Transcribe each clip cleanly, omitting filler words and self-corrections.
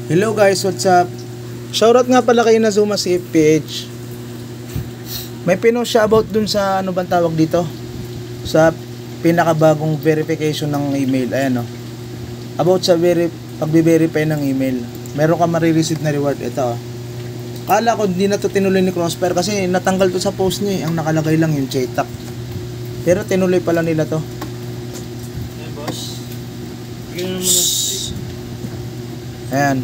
Hello guys, what's up? Shoutout nga pala kay Inazuma CFPH. May pinost siya about dun sa ano bang tawag dito? Sa pinakabagong verification ng email. Ayan o. About sa pagbe-verify ng email. Meron ka marireceive na reward. Ito o. Kala ko hindi na to tinuloy ni Crossfire kasi natanggal to sa post niya eh. Ang nakalagay lang yung chetak. Pero tinuloy pala nila to. Ayan boss. Bigyan naman ng Ayan.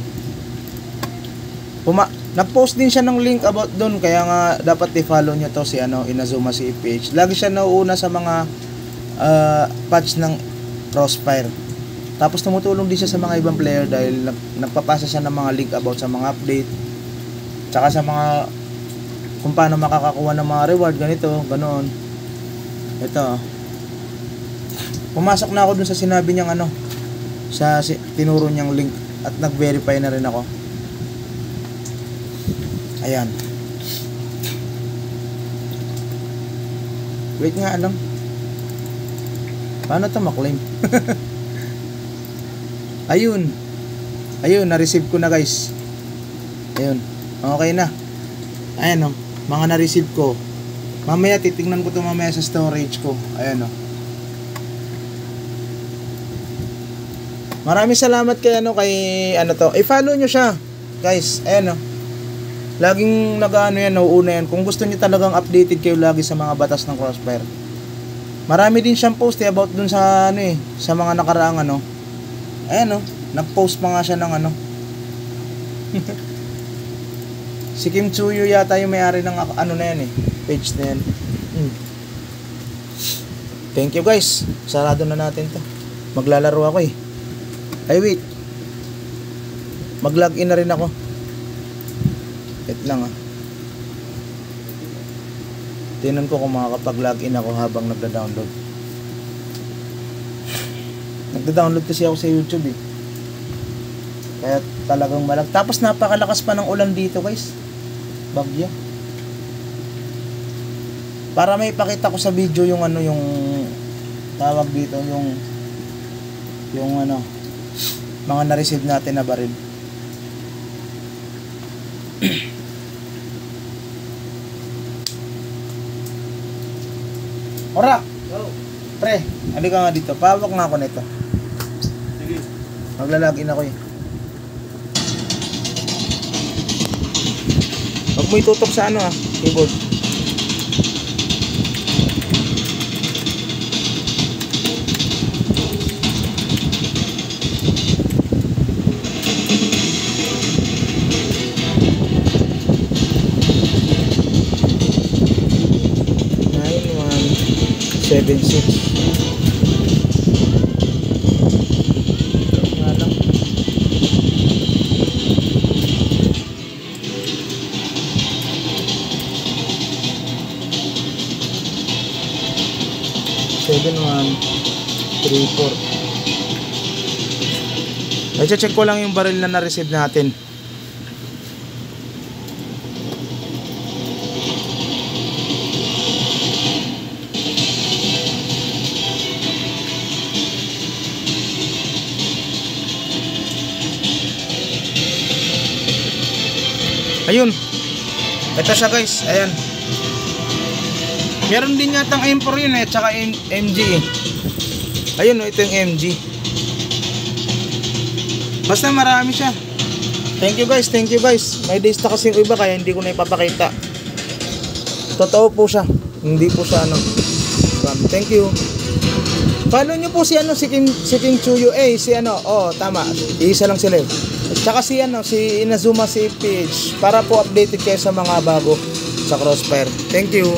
Nag-post din siya ng link about doon, kaya nga dapat i-follow niyo to si Inazuma CFPH. Lagi siya nauuna sa mga patch ng Crossfire. Tapos tumutulong din siya sa mga ibang player dahil nagpapasa siya ng mga link about sa mga update. Tsaka sa mga kung paano makakakuha ng mga reward, ganito, ganoon. Ito. Pumasok na ako dun sa sinabi niyang sa tinuro niyang link at nag-verify na rin ako. Ayan. Wait nga lang. Paano ito maklaim? Ayun. Ayun, na-receive ko na guys. Ayun. Okay na. Ayan o. Mga na-receive ko. Mamaya titingnan ko ito mamaya sa storage ko. Ayan o. Maraming salamat kay I-follow nyo siya. Guys, ayan o. Laging yan, nauuna yan. Kung gusto niyo talagang updated kayo lagi sa mga batas ng Crossfire. Marami din siyang post about dun sa sa mga nakaraang Ayan nag-post pa nga siya ng Si Kim Tsuyu yata yung may-ari ng na yan page na yan. Thank you guys. Sarado na natin to. Maglalaro ako Ay wait. Mag-login na rin ako. Wait lang Tingnan ko kung makakapag-login ako habang nagda-download. Nagda-download kasi ako sa YouTube Kaya talagang malag. Tapos napakalakas pa ng ulan dito guys. Bagyo. Para may ipakita ko sa video yung yung tawag dito, yung mga na-receive natin na baril. Ora! Go! Pre, halika nga dito. Pawak nga ako nito. Sige. Maglalagin ako Huwag mo itutok sa keyboard. Seven six. Nga lang. Seven one three four. Ay, check ko lang yung baril na na-receive natin. Ayun. Ito siya guys. Ayan. Meron din yatang M4 yun tsaka MG Ayun ito yung MG. Basta marami siya. Thank you guys. Thank you guys. May days na kasi yung iba kaya hindi ko na ipapakita. Totoo po siya. Hindi po siya Thank you. Follow nyo po si Kim Tsuyu. Tama. Isa lang sila Tsaka si Inazuma CFPH para po updated kayo sa mga bago sa Crossfire. Thank you.